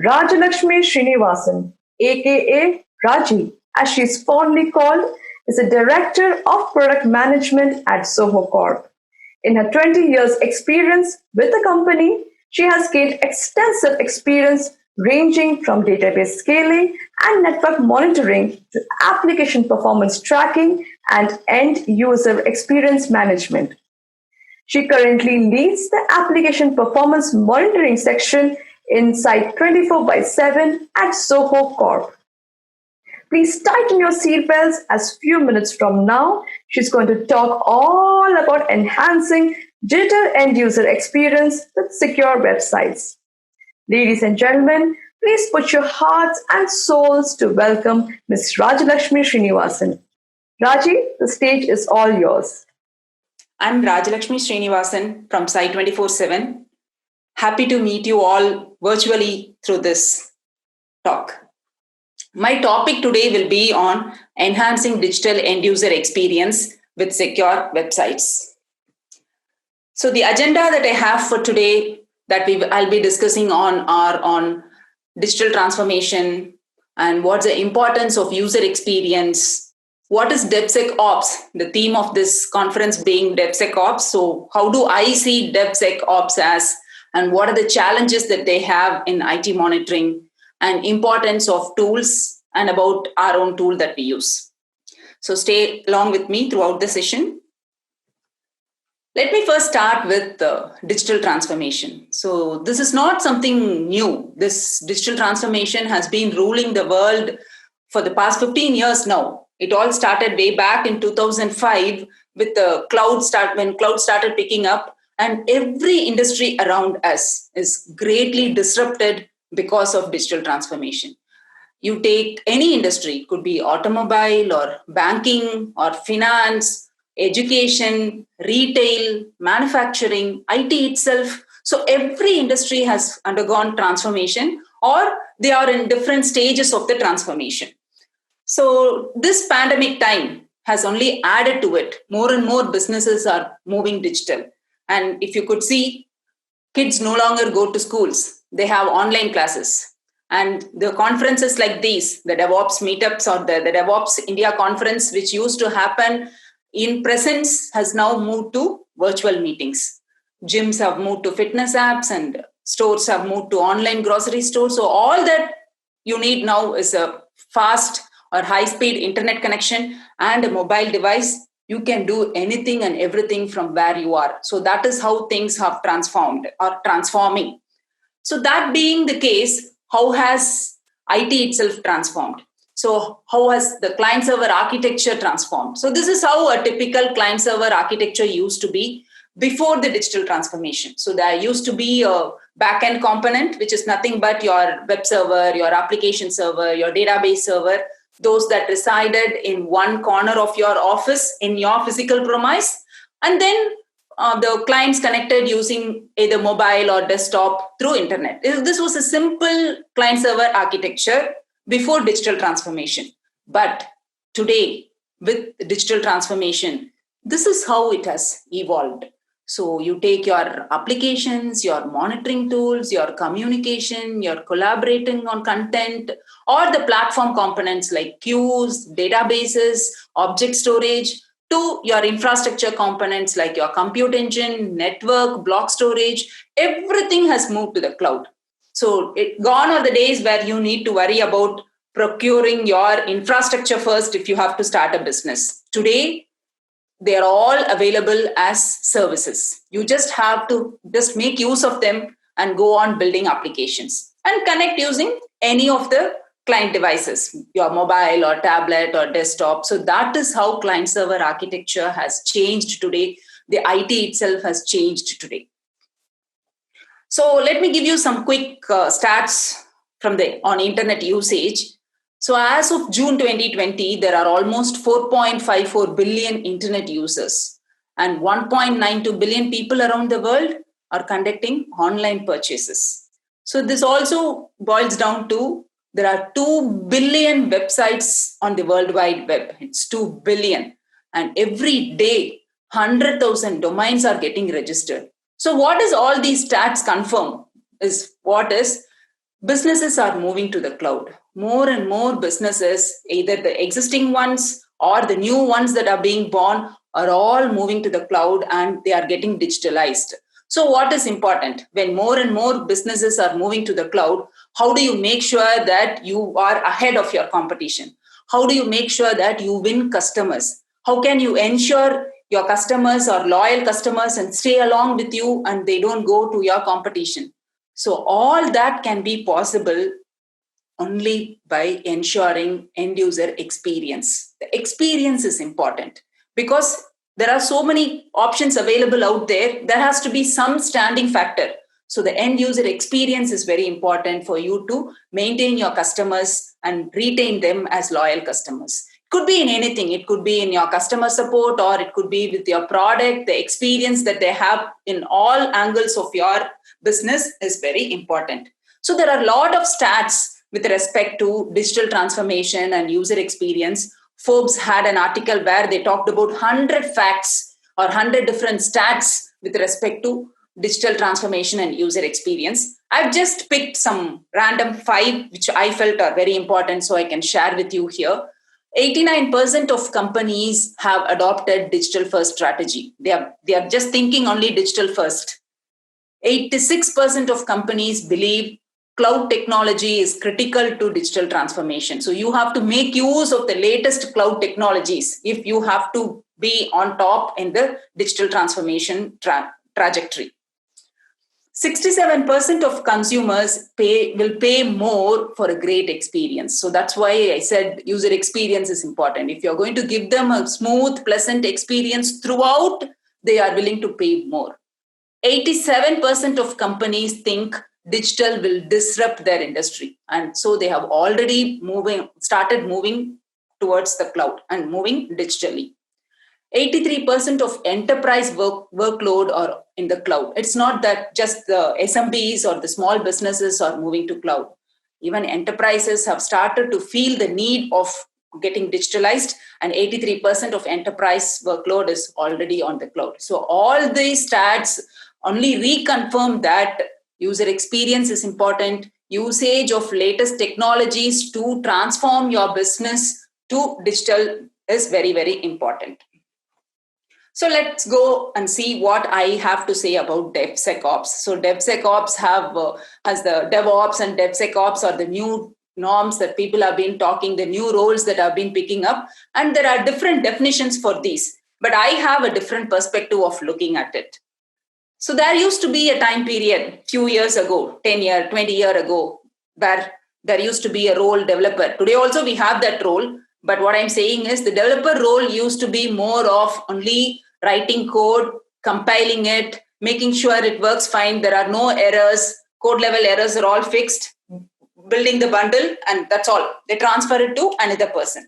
Rajalakshmi Srinivasan, aka Raji, as she is fondly called, is a Director of Product Management at Zoho Corp. In her 20 years experience with the company, she has gained extensive experience ranging from database scaling and network monitoring to application performance tracking and end user experience management. She currently leads the application performance monitoring section inside 24 by 7 at Zoho Corp. Please tighten your seatbelts as few minutes from now, she's going to talk all about enhancing digital end user experience with secure websites. Ladies and gentlemen, please put your hearts and souls to welcome Ms. Rajalakshmi Srinivasan. Raji, the stage is all yours. I'm Rajalakshmi Srinivasan from Site 24/7. Happy to meet you all virtually through this talk. My topic today will be on enhancing digital end user experience with secure websites. So the agenda that I have for today that I'll be discussing are on digital transformation and what's the importance of user experience. What is DevSecOps? The theme of this conference being DevSecOps. So how do I see DevSecOps as, and what are the challenges that they have in IT monitoring, and importance of tools, and about our own tool that we use. So stay along with me throughout the session. Let me first start with the digital transformation. So this is not something new. This digital transformation has been ruling the world for the past 15 years now. It all started way back in 2005 with the when cloud started picking up, and every industry around us is greatly disrupted because of digital transformation. You take any industry, could be automobile or banking or finance, education, retail, manufacturing, IT itself. So every industry has undergone transformation, or they are in different stages of the transformation. So this pandemic time has only added to it. More and more businesses are moving digital. And if you could see, kids no longer go to schools. They have online classes. And the conferences like these, the DevOps meetups or the DevOps India conference, which used to happen in presence, has now moved to virtual meetings. Gyms have moved to fitness apps and stores have moved to online grocery stores. So all that you need now is a fast or high-speed internet connection and a mobile device. You can do anything and everything from where you are. So that is how things have transformed or transforming. So that being the case, how has IT itself transformed? So how has the client-server architecture transformed? So this is how a typical client-server architecture used to be before the digital transformation. So there used to be a back-end component, which is nothing but your web server, your application server, your database server, those that resided in one corner of your office in your physical premise. And then the clients connected using either mobile or desktop through internet. This was a simple client-server architecture before digital transformation. But today, with digital transformation, this is how it has evolved. So you take your applications, your monitoring tools, your communication, your collaborating on content, or the platform components like queues, databases, object storage, to your infrastructure components like your compute engine, network, block storage. Everything has moved to the cloud. So gone are the days where you need to worry about procuring your infrastructure first if you have to start a business. Today, they are all available as services. You just have to just make use of them and go on building applications and connect using any of the client devices, your mobile or tablet or desktop. So that is how client-server architecture has changed today. The IT itself has changed today. So let me give you some quick stats from on internet usage. So as of June 2020, there are almost 4.54 billion internet users, and 1.92 billion people around the world are conducting online purchases. So this also boils down to there are 2 billion websites on the World Wide Web. It's 2 billion. And every day, 100,000 domains are getting registered. So what does all these stats confirm is businesses are moving to the cloud. More and more businesses, either the existing ones or the new ones that are being born, are all moving to the cloud and they are getting digitalized. So what is important? When more and more businesses are moving to the cloud, how do you make sure that you are ahead of your competition? How do you make sure that you win customers? How can you ensure your customers are loyal customers and stay along with you and they don't go to your competition? So all that can be possible only by ensuring end user experience. The experience is important because there are so many options available out there. There has to be some standing factor. So the end user experience is very important for you to maintain your customers and retain them as loyal customers. It could be in anything. It could be in your customer support, or it could be with your product. The experience that they have in all angles of your business is very important. So there are a lot of stats with respect to digital transformation and user experience. Forbes had an article where they talked about 100 facts or 100 different stats with respect to digital transformation and user experience. I've just picked some random 5 which I felt are very important, so I can share with you here. 89% of companies have adopted digital first strategy. They are just thinking only digital first. 86% of companies believe cloud technology is critical to digital transformation. So you have to make use of the latest cloud technologies if you have to be on top in the digital transformation trajectory. 67% of consumers will pay more for a great experience. So that's why I said user experience is important. If you're going to give them a smooth, pleasant experience throughout, they are willing to pay more. 87% of companies think digital will disrupt their industry. And so they have already started moving towards the cloud and moving digitally. 83% of enterprise workload are in the cloud. It's not that just the SMBs or the small businesses are moving to cloud. Even enterprises have started to feel the need of getting digitalized, and 83% of enterprise workload is already on the cloud. So all these stats only reconfirm that user experience is important. Usage of latest technologies to transform your business to digital is very, very important. So let's go and see what I have to say about DevSecOps. So DevSecOps has the DevOps and DevSecOps are the new norms that people have been talking, the new roles that have been picking up. And there are different definitions for these, but I have a different perspective of looking at it. So there used to be a time period, few years ago, 10 years, 20 years ago, where there used to be a role developer. Today also we have that role. But what I'm saying is the developer role used to be more of only writing code, compiling it, making sure it works fine. There are no errors. Code level errors are all fixed. Building the bundle, and that's all. They transfer it to another person.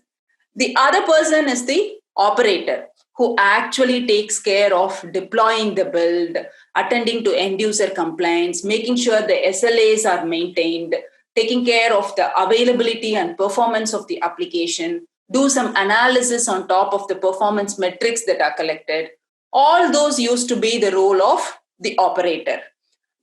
The other person is the operator who actually takes care of deploying the build, attending to end user complaints, making sure the SLAs are maintained, taking care of the availability and performance of the application, do some analysis on top of the performance metrics that are collected. All those used to be the role of the operator.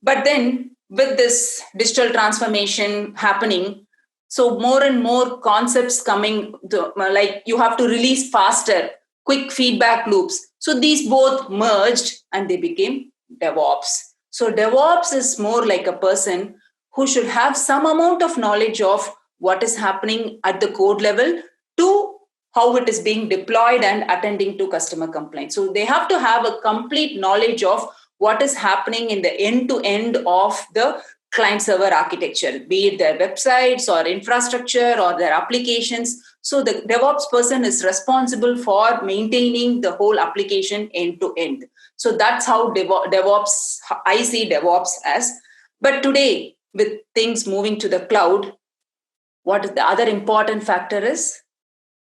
But then with this digital transformation happening, so more and more concepts coming to, like you have to release faster, quick feedback loops. So these both merged and they became DevOps. So DevOps is more like a person who should have some amount of knowledge of what is happening at the code level to how it is being deployed and attending to customer complaints. So they have to have a complete knowledge of what is happening in the end-to-end of the client-server architecture, be it their websites or infrastructure or their applications. So the DevOps person is responsible for maintaining the whole application end-to-end. So that's how DevOps, I see DevOps as. But today, with things moving to the cloud, what is the other important factor is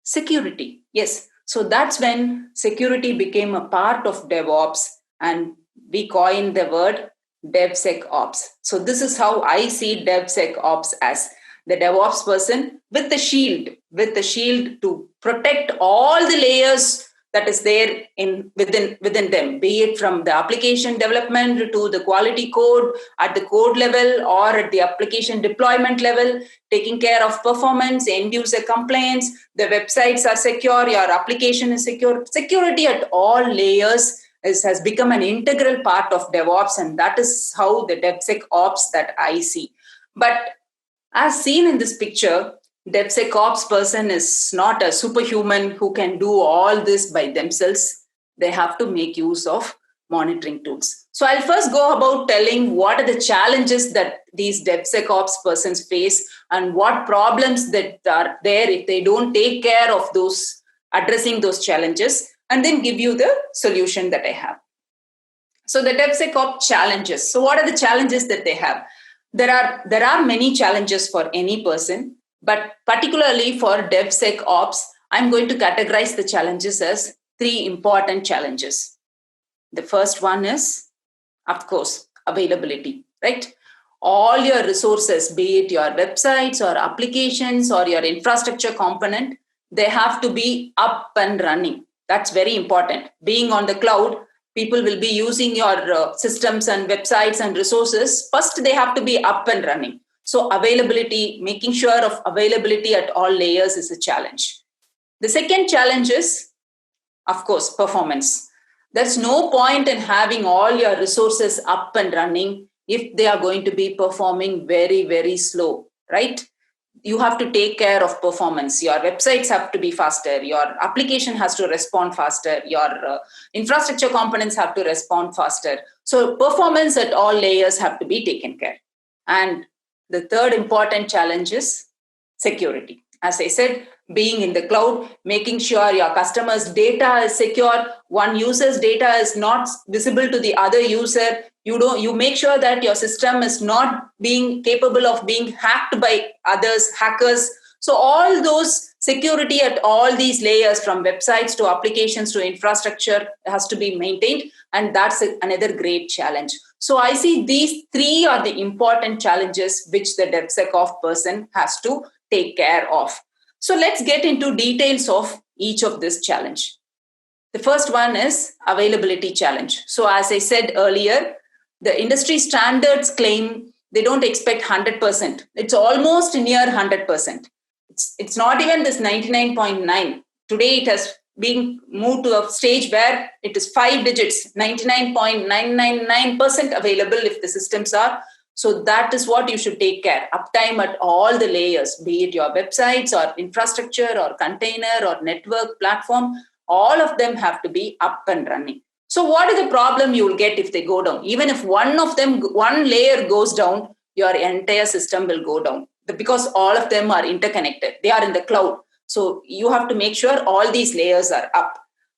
security. Yes. So that's when security became a part of DevOps, and we coined the word DevSecOps. So this is how I see DevSecOps as the DevOps person with the shield to protect all the layers that is there within them, be it from the application development to the quality code at the code level or at the application deployment level, taking care of performance, end user complaints, the websites are secure, your application is secure. Security at all layers has become an integral part of DevOps, and that is how the DevSecOps that I see. But as seen in this picture, DevSecOps person is not a superhuman who can do all this by themselves. They have to make use of monitoring tools. So I'll first go about telling what are the challenges that these DevSecOps persons face and what problems that are there if they don't take care of those, addressing those challenges, and then give you the solution that I have. So the DevSecOps challenges. So what are the challenges that they have? There are many challenges for any person, but particularly for DevSecOps, I'm going to categorize the challenges as 3 important challenges. The first one is, of course, availability, right? All your resources, be it your websites or applications or your infrastructure component, they have to be up and running. That's very important. Being on the cloud, people will be using your systems and websites and resources. First, they have to be up and running. So availability, making sure of availability at all layers is a challenge. The second challenge is, of course, performance. There's no point in having all your resources up and running if they are going to be performing very, very slow, right? You have to take care of performance. Your websites have to be faster. Your application has to respond faster. Your infrastructure components have to respond faster. So performance at all layers have to be taken care. And the third important challenge is security. As I said, being in the cloud, making sure your customer's data is secure. One user's data is not visible to the other user. You make sure that your system is not being capable of being hacked by others, hackers. So all those security at all these layers, from websites to applications to infrastructure, has to be maintained. And that's another great challenge. So I see these 3 are the important challenges which the DevSecOps person has to take care of. So let's get into details of each of this challenge. The first one is availability challenge. So as I said earlier, the industry standards claim they don't expect 100%. It's almost near 100%. It's not even this 99.9. Today it has been moved to a stage where it is 5 digits, 99.999% available if the systems are. So that is what you should take care. Uptime at all the layers, be it your websites or infrastructure or container or network platform, all of them have to be up and running. So what is the problem you will get if they go down? Even if one layer goes down, your entire system will go down because all of them are interconnected. They are in the cloud. So you have to make sure all these layers are up.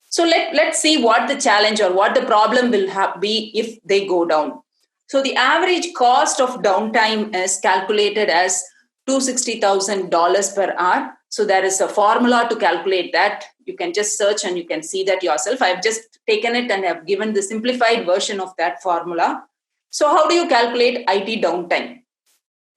So let's see what the challenge or what the problem will be if they go down. So the average cost of downtime is calculated as $260,000 per hour. So there is a formula to calculate that. You can just search and you can see that yourself. I've just taken it and I've given the simplified version of that formula. So how do you calculate IT downtime?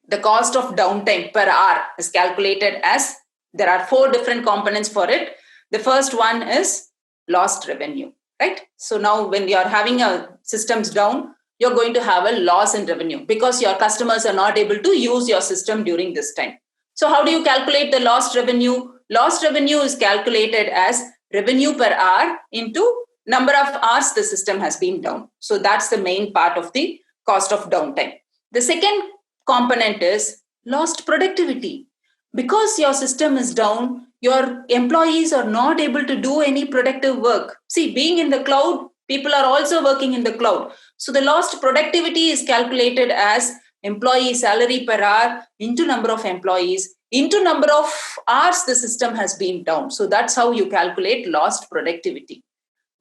The cost of downtime per hour is calculated as, there are 4 different components for it. The first one is lost revenue, right? So now when you're having a systems down, you're going to have a loss in revenue because your customers are not able to use your system during this time. So how do you calculate the lost revenue? Lost revenue is calculated as revenue per hour into number of hours the system has been down. So that's the main part of the cost of downtime. The second component is lost productivity. Because your system is down, your employees are not able to do any productive work. See, being in the cloud, people are also working in the cloud. So the lost productivity is calculated as employee salary per hour into number of employees, into number of hours the system has been down. So that's how you calculate lost productivity.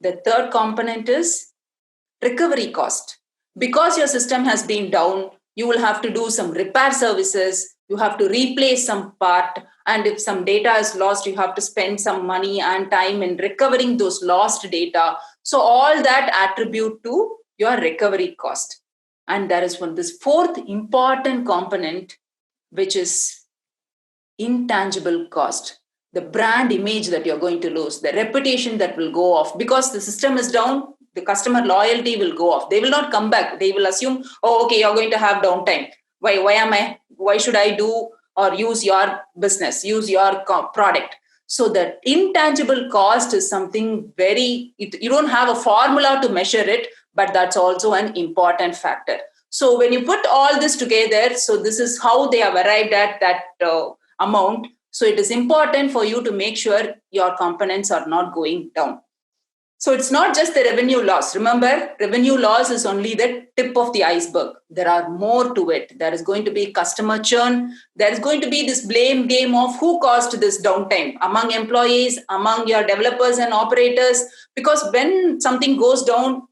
The third component is recovery cost. Because your system has been down, you will have to do some repair services, you have to replace some part, and if some data is lost, you have to spend some money and time in recovering those lost data. So all that attribute to your recovery cost. And there is this fourth important component, which is intangible cost. the brand image that you're going to lose, the reputation that will go off because the system is down. The customer loyalty will go off. They will not come back. They will assume, oh, okay, you're going to have downtime. Why should I do or use your business, use your product? So the intangible cost is something you don't have a formula to measure it, but that's also an important factor. So when you put all this together, so this is how they have arrived at that amount. So it is important for you to make sure your components are not going down. So it's not just the revenue loss. Remember, revenue loss is only the tip of the iceberg. There are more to it. There is going to be customer churn. There is going to be this blame game of who caused this downtime among employees, among your developers and operators. Because when something goes down,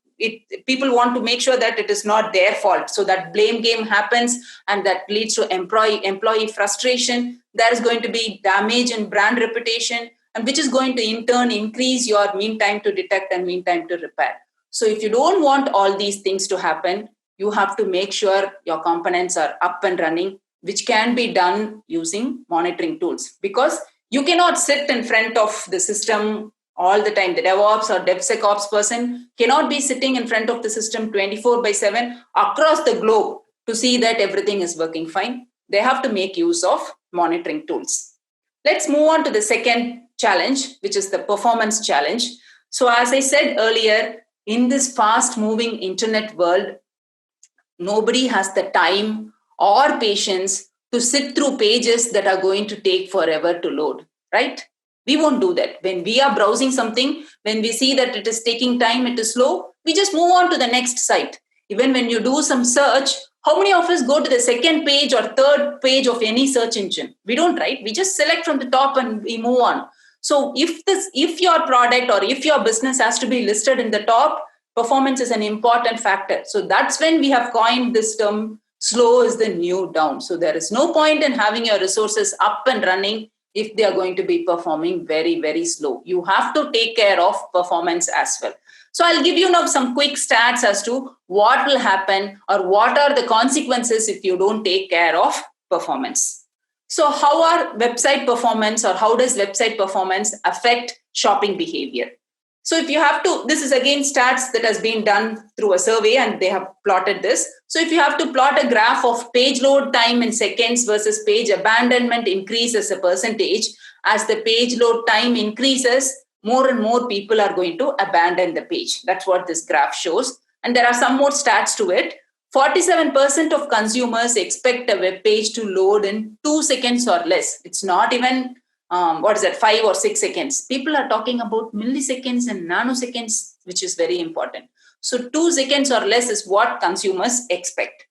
people want to make sure that it is not their fault. So that blame game happens and that leads to employee frustration. There is going to be damage in brand reputation, and which is going to in turn increase your mean time to detect and mean time to repair. So if you don't want all these things to happen, you have to make sure your components are up and running, which can be done using monitoring tools, because you cannot sit in front of the system all the time. The DevOps or DevSecOps person cannot be sitting in front of the system 24/7 across the globe to see that everything is working fine. They have to make use of monitoring tools. Let's move on to the second challenge, which is the performance challenge. So as I said earlier, in this fast-moving internet world, nobody has the time or patience to sit through pages that are going to take forever to load, right? We won't do that. When we are browsing something, when we see that it is taking time, it is slow, we just move on to the next site. Even when you do some search, how many of us go to the second page or third page of any search engine? We don't, right? We just select from the top and we move on. So if your product or if your business has to be listed in the top, performance is an important factor. So that's when we have coined this term, slow is the new down. So there is no point in having your resources up and running if they are going to be performing very, very slow. You have to take care of performance as well. So I'll give you now some quick stats as to what will happen or what are the consequences if you don't take care of performance. So how are website performance, or how does website performance affect shopping behavior? So if you have to, this is again stats that has been done through a survey and they have plotted this. So if you have to plot a graph of page load time in seconds versus page abandonment increase as a percentage, as the page load time increases, more and more people are going to abandon the page. That's what this graph shows. And there are some more stats to it. 47% of consumers expect a web page to load in 2 seconds or less. It's not even 5 or 6 seconds. People are talking about milliseconds and nanoseconds, which is very important. So 2 seconds or less is what consumers expect.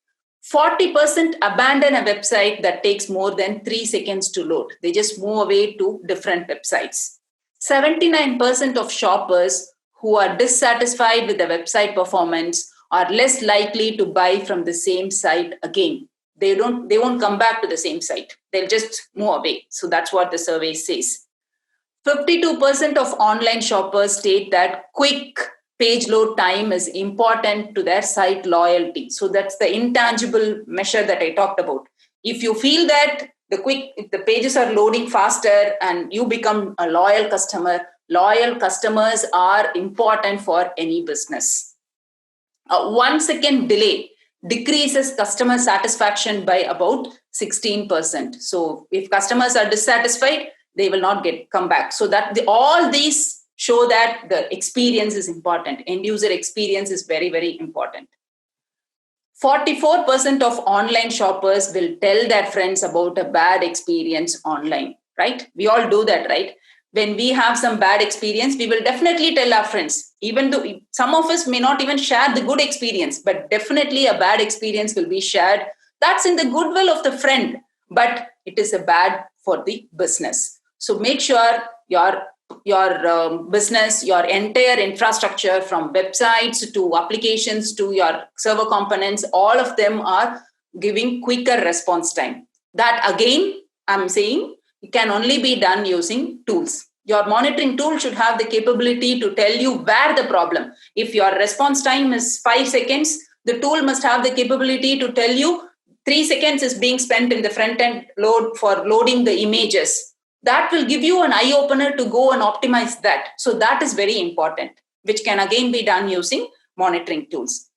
40% abandon a website that takes more than 3 seconds to load. They just move away to different websites. 79% of shoppers who are dissatisfied with the website performance are less likely to buy from the same site again. They won't come back to the same site. They'll just move away. So that's what the survey says. 52% of online shoppers state that quick page load time is important to their site loyalty. So that's the intangible measure that I talked about. If you feel that if the pages are loading faster and you become a loyal customers are important for any business. 1 second delay decreases customer satisfaction by about 16%. So if customers are dissatisfied, they will not come back. So that all these show that the experience is important. End user experience is very, very important. 44% of online shoppers will tell their friends about a bad experience online, right? We all do that, right? When we have some bad experience, we will definitely tell our friends, even though some of us may not even share the good experience, but definitely a bad experience will be shared. That's in the goodwill of the friend, but it is a bad for the business. So make sure your business, your entire infrastructure from websites to applications to your server components, all of them are giving quicker response time. That again, I'm saying, it can only be done using tools. Your monitoring tool should have the capability to tell you where the problem. If your response time is 5 seconds, the tool must have the capability to tell you 3 seconds is being spent in the front end load for loading the images. that will give you an eye opener to go and optimize that. So that is very important, which can again be done using monitoring tools.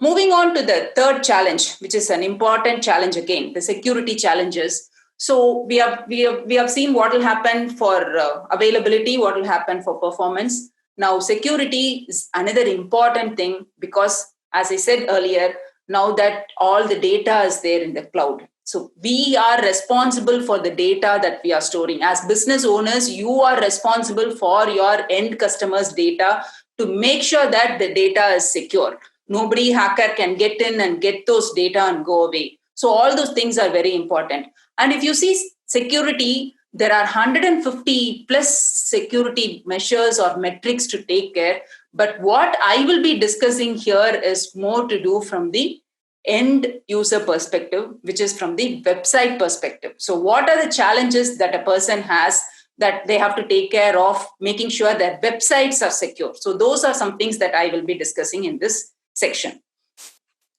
Moving on to the third challenge, which is an important challenge again, the security challenges. So we have seen what will happen for availability, what will happen for performance. Now, security is another important thing because, as I said earlier, now that all the data is there in the cloud. So we are responsible for the data that we are storing. As business owners, you are responsible for your end customers' data to make sure that the data is secure. Nobody hacker can get in and get those data and go away. So all those things are very important. And if you see security, there are 150 plus security measures or metrics to take care. But what I will be discussing here is more to do from the end user perspective, which is from the website perspective. So what are the challenges that a person has that they have to take care of, making sure that websites are secure? So those are some things that I will be discussing in this section.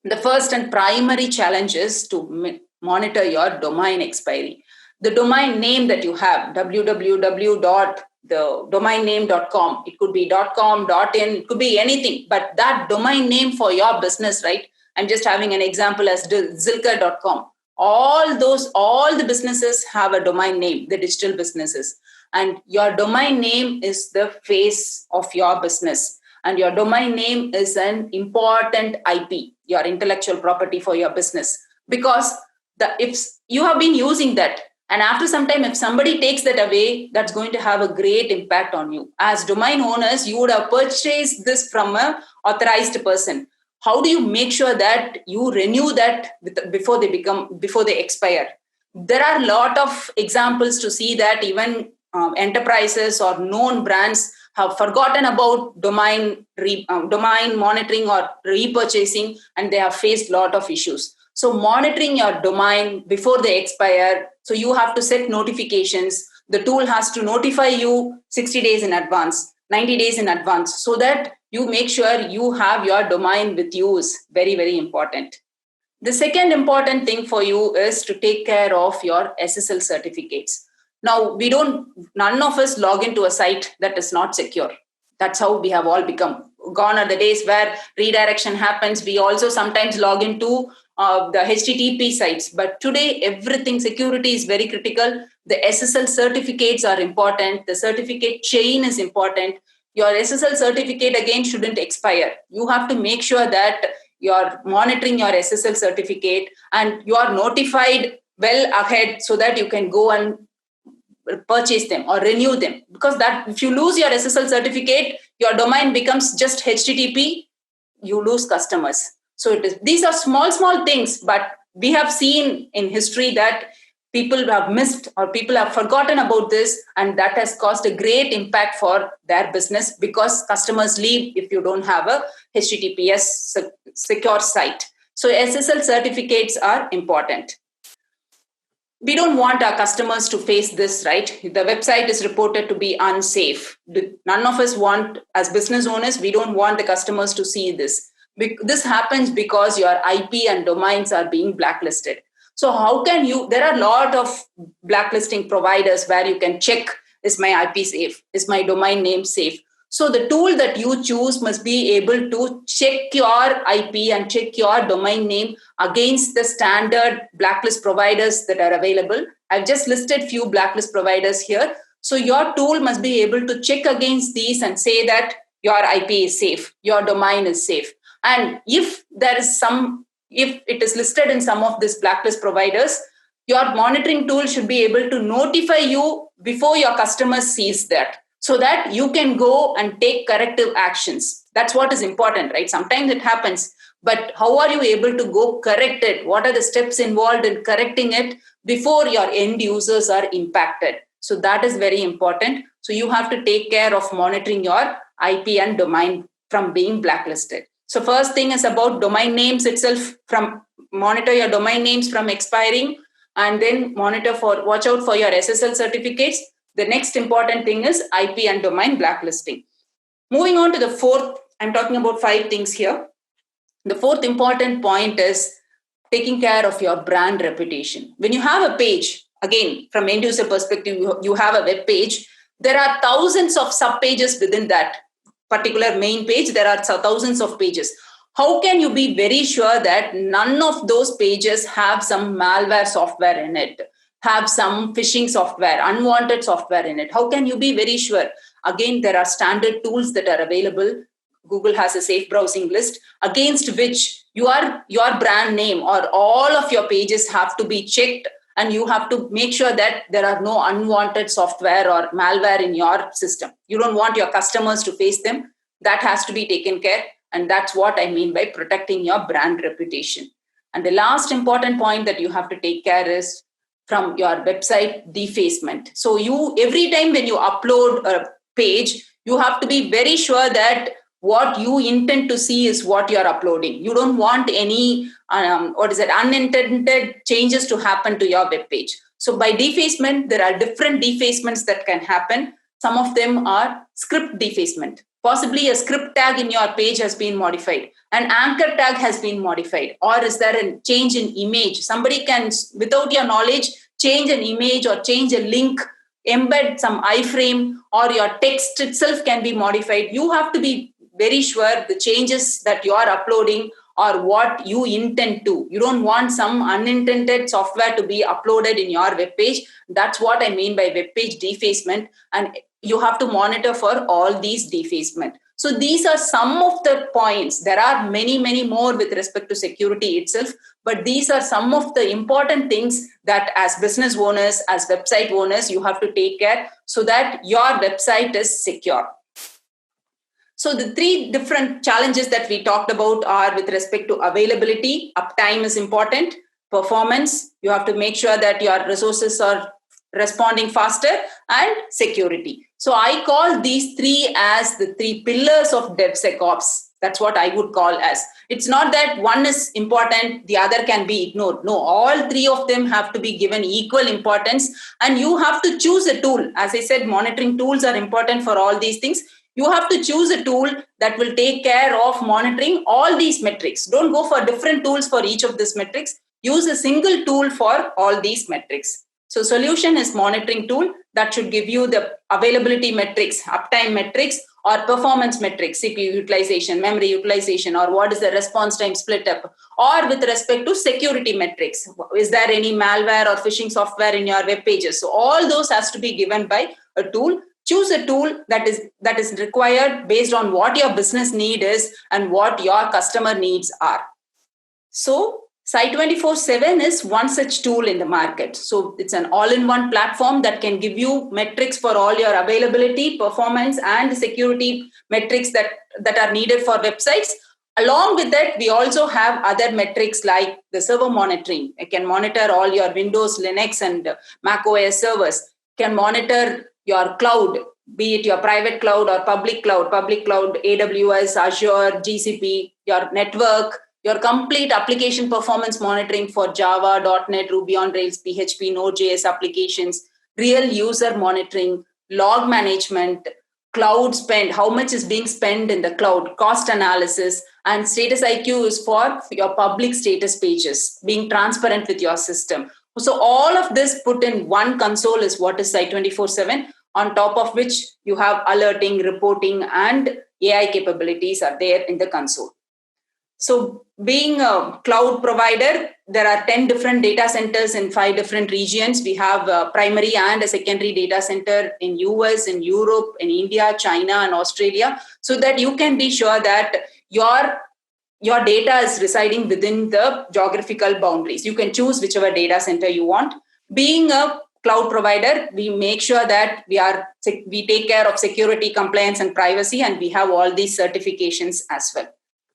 The first and primary challenge is to monitor your domain expiry. The domain name that you have, www.thedomainname.com, it could be .com, .in, it could be anything, but that domain name for your business, right? I'm just having an example as Zilker.com. All the businesses have a domain name, the digital businesses. And your domain name is the face of your business. And your domain name is an important IP, your intellectual property for your business. Because if you have been using that, and after some time, if somebody takes that away, that's going to have a great impact on you. As domain owners, you would have purchased this from an authorized person. How do you make sure that you renew that before they expire? There are a lot of examples to see that even enterprises or known brands have forgotten about domain monitoring or repurchasing, and they have faced a lot of issues. So monitoring your domain before they expire, so you have to set notifications. The tool has to notify you 60 days in advance, 90 days in advance, so that you make sure you have your domain with you is very, very important. The second important thing for you is to take care of your SSL certificates. Now, none of us log into a site that is not secure. That's how we have all become. Gone are the days where redirection happens. We also sometimes log into the HTTP sites. But today, everything security is very critical. The SSL certificates are important. The certificate chain is important. Your SSL certificate, again, shouldn't expire. You have to make sure that you're monitoring your SSL certificate and you are notified well ahead so that you can go and purchase them or renew them. Because that if you lose your SSL certificate, your domain becomes just HTTP, you lose customers. So these are small things, but we have seen in history that people have missed or people have forgotten about this, and that has caused a great impact for their business because customers leave if you don't have a HTTPS secure site. So SSL certificates are important. We don't want our customers to face this, right? The website is reported to be unsafe. None of us want, as business owners, we don't want the customers to see this. This happens because your IP and domains are being blacklisted. So how can you, there are a lot of blacklisting providers where you can check, is my IP safe? Is my domain name safe? So the tool that you choose must be able to check your IP and check your domain name against the standard blacklist providers that are available. I've just listed few blacklist providers here. So your tool must be able to check against these and say that your IP is safe, your domain is safe. And if it is listed in some of these blacklist providers, your monitoring tool should be able to notify you before your customer sees that, so that you can go and take corrective actions. That's what is important, right? Sometimes it happens, but how are you able to go correct it? What are the steps involved in correcting it before your end users are impacted? So that is very important. So you have to take care of monitoring your IP and domain from being blacklisted. So first thing is about domain names itself, monitor your domain names from expiring, and then watch out for your SSL certificates. The next important thing is IP and domain blacklisting. Moving on to the fourth, I'm talking about 5 things here. The fourth important point is taking care of your brand reputation. When you have a page again, from end user perspective, you have a web page. There are thousands of sub pages within that particular main page. There are thousands of pages. How can you be very sure that none of those pages have some malware software in it, have some phishing software, unwanted software in it? How can you be very sure? Again, there are standard tools that are available. Google has a safe browsing list against which your brand name or all of your pages have to be checked, and you have to make sure that there are no unwanted software or malware in your system. You don't want your customers to face them. That has to be taken care. And that's what I mean by protecting your brand reputation. And the last important point that you have to take care is from your website defacement. So every time when you upload a page, you have to be very sure that what you intend to see is what you're uploading. You don't want any unintended changes to happen to your web page. So by defacement, there are different defacements that can happen. Some of them are script defacement. Possibly a script tag in your page has been modified. An anchor tag has been modified. Or is there a change in image? Somebody can, without your knowledge, change an image or change a link, embed some iframe, or your text itself can be modified. You have to be very sure the changes that you are uploading are what you intend to. You don't want some unintended software to be uploaded in your web page. That's what I mean by web page defacement. And you have to monitor for all these defacement. So these are some of the points. There are many, many more with respect to security itself, but these are some of the important things that as business owners, as website owners, you have to take care so that your website is secure. So the three different challenges that we talked about are with respect to availability. Uptime is important. Performance, you have to make sure that your resources are responding faster, and security. So I call these three as the three pillars of DevSecOps. That's what I would call as. It's not that one is important, the other can be ignored. No, all three of them have to be given equal importance, and you have to choose a tool. As I said, monitoring tools are important for all these things. You have to choose a tool that will take care of monitoring all these metrics. Don't go for different tools for each of these metrics. Use a single tool for all these metrics. So solution is monitoring tool that should give you the availability metrics, uptime metrics, or performance metrics, CPU utilization, memory utilization, or what is the response time split up, or with respect to security metrics. Is there any malware or phishing software in your web pages? So all those has to be given by a tool. Choose a tool that is required based on what your business need is and what your customer needs are. So Site 24/7 is one such tool in the market. So it's an all-in-one platform that can give you metrics for all your availability, performance, and security metrics that are needed for websites. Along with that, we also have other metrics like the server monitoring. It can monitor all your Windows, Linux, and Mac OS servers. It can monitor your cloud, be it your private cloud or public cloud, AWS, Azure, GCP, your network, your complete application performance monitoring for Java, .NET, Ruby on Rails, PHP, Node.js applications, real user monitoring, log management, cloud spend, how much is being spent in the cloud, cost analysis, and status IQ is for your public status pages, being transparent with your system. So all of this put in one console is what is Site 24/7, on top of which you have alerting, reporting, and AI capabilities are there in the console. So being a cloud provider, there are 10 different data centers in 5 different regions. We have a primary and a secondary data center in US, in Europe, in India, China, and Australia, so that you can be sure that your data is residing within the geographical boundaries. You can choose whichever data center you want. Being a cloud provider, we make sure that we take care of security, compliance, and privacy, and we have all these certifications as well.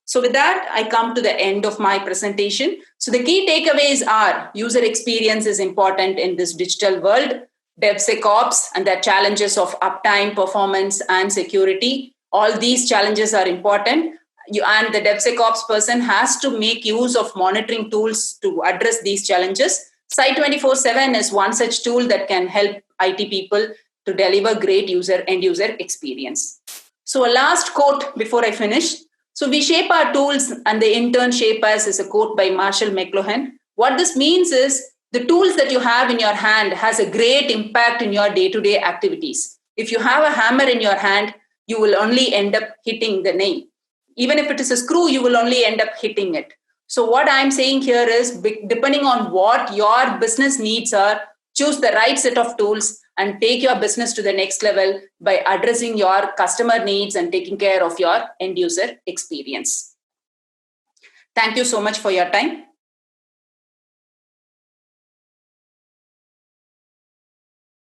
So with that, I come to the end of my presentation. So the key takeaways are user experience is important in this digital world, DevSecOps and the challenges of uptime, performance, and security. All these challenges are important. And the DevSecOps person has to make use of monitoring tools to address these challenges. Site 24/7 is one such tool that can help IT people to deliver great end user experience. So a last quote before I finish. So we shape our tools and they in turn shape us is a quote by Marshall McLuhan. What this means is The tools that you have in your hand has a great impact in your day-to-day activities. If you have a hammer in your hand, you will only end up hitting the nail. Even if it is a screw, you will only end up hitting it. So what I'm saying here is, depending on what your business needs are, choose the right set of tools and take your business to the next level by addressing your customer needs and taking care of your end user experience. Thank you so much for your time.